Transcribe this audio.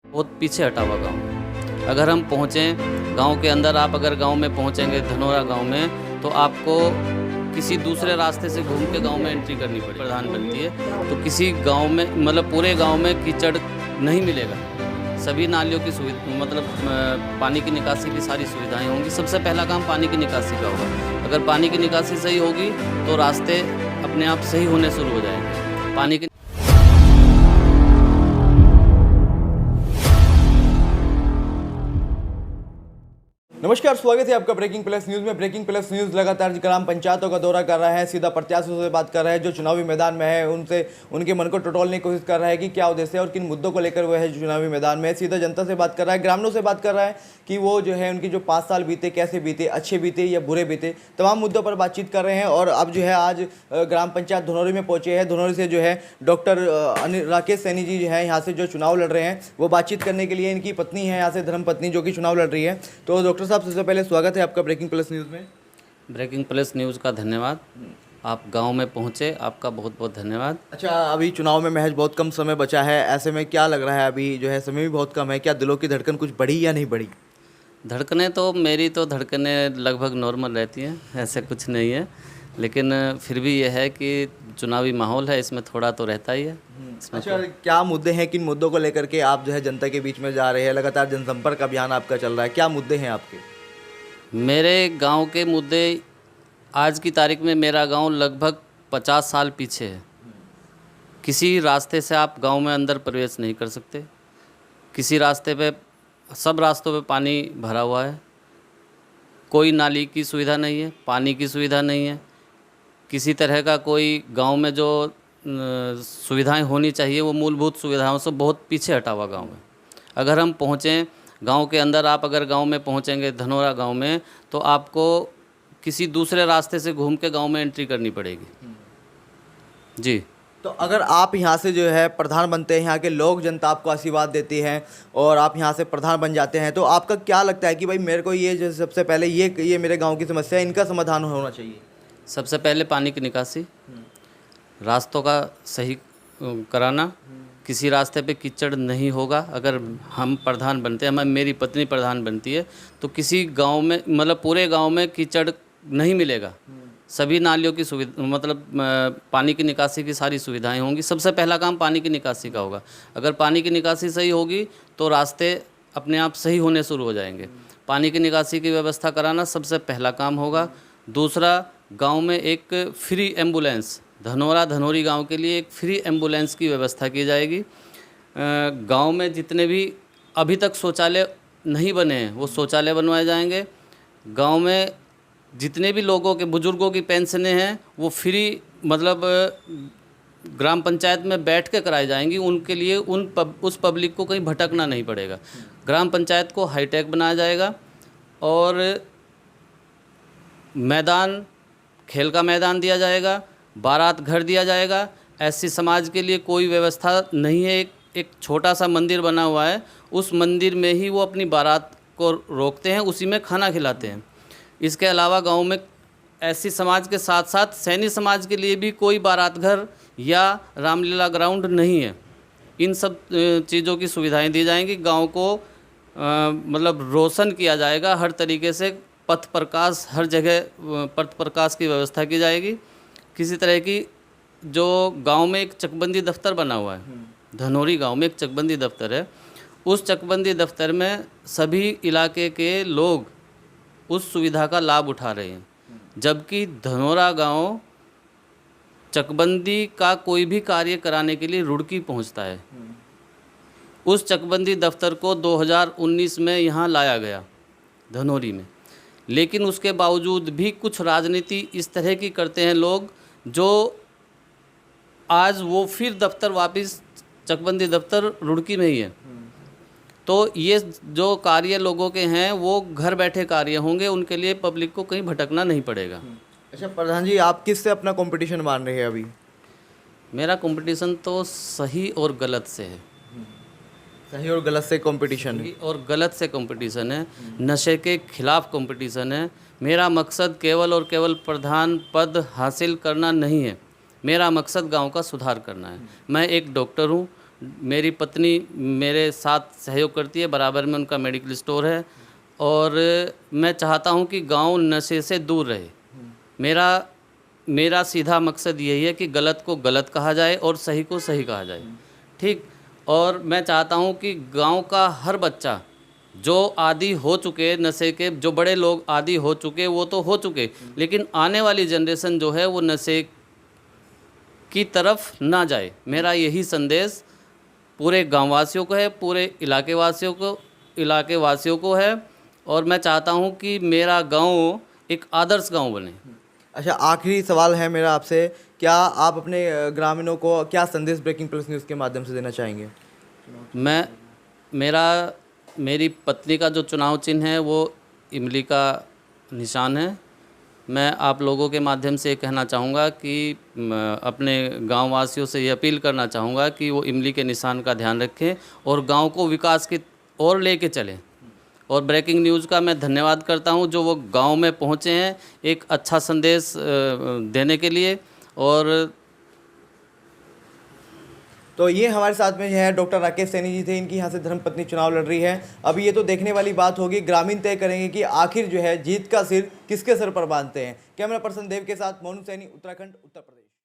बहुत पीछे हटा हुआ गाँव। अगर हम पहुँचें गांव के अंदर, आप अगर गांव में पहुँचेंगे धनोरा गांव में, तो आपको किसी दूसरे रास्ते से घूम के गांव में एंट्री करनी पड़ेगी, प्रधान बनती है। तो किसी गांव में मतलब पूरे गांव में कीचड़ नहीं मिलेगा। सभी नालियों की सुविधा मतलब पानी की निकासी की सारी सुविधाएं होंगी। सबसे पहला काम पानी की निकासी का होगा। अगर पानी की निकासी सही होगी तो रास्ते अपने आप सही होने शुरू हो जाएंगे। पानी की नमस्कार, स्वागत है आपका ब्रेकिंग प्लस न्यूज़ में। ब्रेकिंग प्लस न्यूज़ लगातार ग्राम पंचायतों का दौरा कर रहा है, सीधा प्रत्याशियों से बात कर रहा है जो चुनावी मैदान में है, उनसे उनके मन को टटोलने की कोशिश कर रहा है कि क्या उद्देश्य है और किन मुद्दों को लेकर वह है चुनावी मैदान में। सीधा जनता से बात कर रहा है, ग्रामीणों से बात कर रहा है कि वो जो है उनकी जो 5 साल बीते कैसे बीते, अच्छे बीते या बुरे बीते, तमाम मुद्दों पर बातचीत कर रहे हैं। और अब जो है आज ग्राम पंचायत धनौरी में पहुंचे हैं। धनौरी से जो है डॉक्टर राकेश सैनी जी जो है यहाँ से जो चुनाव लड़ रहे हैं वो बातचीत करने के लिए, इनकी पत्नी है यहाँ से धर्म पत्नी जो कि चुनाव लड़ रही है। तो डॉक्टर साहब, सबसे पहले स्वागत है आपका ब्रेकिंग प्लस न्यूज़ में। ब्रेकिंग प्लस न्यूज़ का धन्यवाद। आप गांव में पहुंचे, आपका बहुत बहुत धन्यवाद। अच्छा, अभी चुनाव में महज बहुत कम समय बचा है, ऐसे में क्या लग रहा है, अभी जो है समय भी बहुत कम है, क्या दिलों की धड़कन कुछ बढ़ी या नहीं बढ़ी? धड़कनें तो मेरी तो धड़कनें लगभग नॉर्मल रहती हैं, ऐसे कुछ नहीं है। लेकिन फिर भी यह है कि चुनावी माहौल है, इसमें थोड़ा तो रहता ही है। अच्छा, क्या मुद्दे हैं, किन मुद्दों को लेकर के आप जो है जनता के बीच में जा रहे हैं? लगातार जनसंपर्क अभियान आपका चल रहा है, क्या मुद्दे हैं आपके? मेरे गांव के मुद्दे, आज की तारीख में मेरा गांव लगभग 50 साल पीछे है। किसी रास्ते से आप गांव में अंदर प्रवेश नहीं कर सकते। किसी रास्ते पे, सब रास्तों पे पानी भरा हुआ है। कोई नाली की सुविधा नहीं है, पानी की सुविधा नहीं है। किसी तरह का कोई गांव में जो सुविधाएं होनी चाहिए वो मूलभूत सुविधाओं से बहुत पीछे हटा हुआ गांव है। अगर हम पहुँचें गांव के अंदर, आप अगर गांव में पहुँचेंगे धनौरा गांव में, तो आपको किसी दूसरे रास्ते से घूम के गांव में एंट्री करनी पड़ेगी जी। तो अगर आप यहाँ से जो है प्रधान बनते हैं, यहाँ के लोग जनता आपको आशीर्वाद देती हैं और आप यहाँ से प्रधान बन जाते हैं, तो आपका क्या लगता है कि भाई मेरे को ये जो सबसे पहले ये मेरे गांव की समस्या है, इनका समाधान होना चाहिए? सबसे पहले पानी की निकासी, रास्तों का सही कराना। किसी रास्ते पे कीचड़ नहीं होगा। अगर हम प्रधान बनते हैं, मेरी पत्नी प्रधान बनती है, तो किसी गांव में मतलब पूरे गांव में कीचड़ नहीं मिलेगा। सभी नालियों की सुविधा मतलब पानी की निकासी की सारी सुविधाएं होंगी। सबसे पहला काम पानी की निकासी का होगा। अगर पानी की निकासी सही होगी तो रास्ते अपने आप सही होने शुरू हो जाएंगे। पानी की निकासी की व्यवस्था कराना सबसे पहला काम होगा। दूसरा, गांव में एक फ्री एम्बुलेंस, धनौरी गांव के लिए एक फ्री एम्बुलेंस की व्यवस्था की जाएगी। गांव में जितने भी अभी तक शौचालय नहीं बने हैं वो शौचालय बनवाए जाएंगे। गांव में जितने भी लोगों के, बुजुर्गों की पेंशनें हैं वो फ्री मतलब ग्राम पंचायत में बैठ के कराई जाएंगी। उनके लिए उस पब्लिक को कहीं भटकना नहीं पड़ेगा। ग्राम पंचायत को हाईटेक बनाया जाएगा और मैदान, खेल का मैदान दिया जाएगा, बारात घर दिया जाएगा। एससी समाज के लिए कोई व्यवस्था नहीं है। एक छोटा सा मंदिर बना हुआ है, उस मंदिर में ही वो अपनी बारात को रोकते हैं, उसी में खाना खिलाते हैं। इसके अलावा गांव में एससी समाज के साथ साथ सैनी समाज के लिए भी कोई बारात घर या रामलीला ग्राउंड नहीं है। इन सब चीज़ों की सुविधाएं दी जाएंगी। गांव को मतलब रोशन किया जाएगा हर तरीके से। पथ प्रकाश, हर जगह पथ प्रकाश की व्यवस्था की जाएगी। किसी तरह की, जो गांव में एक चकबंदी दफ्तर बना हुआ है, धनौरी गांव में एक चकबंदी दफ्तर है, उस चकबंदी दफ्तर में सभी इलाके के लोग उस सुविधा का लाभ उठा रहे हैं। जबकि धनौरा गांव चकबंदी का कोई भी कार्य कराने के लिए रुड़की पहुंचता है। उस चकबंदी दफ्तर को 2019 में यहाँ लाया गया धनौरी में, लेकिन उसके बावजूद भी कुछ राजनीति इस तरह की करते हैं लोग, जो आज वो फिर दफ्तर वापस, चकबंदी दफ्तर रुड़की में ही है। तो ये जो कार्य लोगों के हैं वो घर बैठे कार्य होंगे, उनके लिए पब्लिक को कहीं भटकना नहीं पड़ेगा। अच्छा प्रधान जी, आप किससे अपना कंपटीशन मान रहे हैं अभी? मेरा कंपटीशन तो सही और गलत से है। सही और गलत से कंपटीशन है? और गलत से कंपटीशन है, नशे के खिलाफ कंपटीशन है। मेरा मकसद केवल और केवल प्रधान पद हासिल करना नहीं है। मेरा मकसद गांव का सुधार करना है। मैं एक डॉक्टर हूं। मेरी पत्नी मेरे साथ सहयोग करती है, बराबर में उनका मेडिकल स्टोर है। और मैं चाहता हूं कि गांव नशे से दूर रहे। मेरा सीधा मकसद यही है कि गलत को गलत कहा जाए और सही को सही कहा जाए, ठीक। और मैं चाहता हूं कि गांव का हर बच्चा जो आदी हो चुके नशे के, जो बड़े लोग आदी हो चुके वो तो हो चुके, लेकिन आने वाली जनरेशन जो है वो नशे की तरफ ना जाए। मेरा यही संदेश पूरे गांववासियों को है, पूरे इलाके वासियों को है। और मैं चाहता हूं कि मेरा गांव एक आदर्श गांव बने। अच्छा, आखिरी सवाल है मेरा आपसे, क्या आप अपने ग्रामीणों को क्या संदेश ब्रेकिंग प्लस न्यूज़ के माध्यम से देना चाहेंगे? मेरी पत्नी का जो चुनाव चिन्ह है वो इमली का निशान है। मैं आप लोगों के माध्यम से ये कहना चाहूँगा कि अपने गांव वासियों से ये अपील करना चाहूँगा कि वो इमली के निशान का ध्यान रखें और गांव को विकास की ओर लेके चलें। और ब्रेकिंग न्यूज़ का मैं धन्यवाद करता हूं जो वो गांव में पहुंचे हैं एक अच्छा संदेश देने के लिए। और तो ये हमारे साथ में है डॉक्टर राकेश सैनी जी थे, इनकी यहाँ से धर्मपत्नी चुनाव लड़ रही है। अभी ये तो देखने वाली बात होगी, ग्रामीण तय करेंगे कि आखिर जो है जीत का सिर किसके सर पर बांधते हैं। कैमरा पर्सन देव के साथ मोनू सैनी, उत्तराखंड, उत्तर प्रदेश।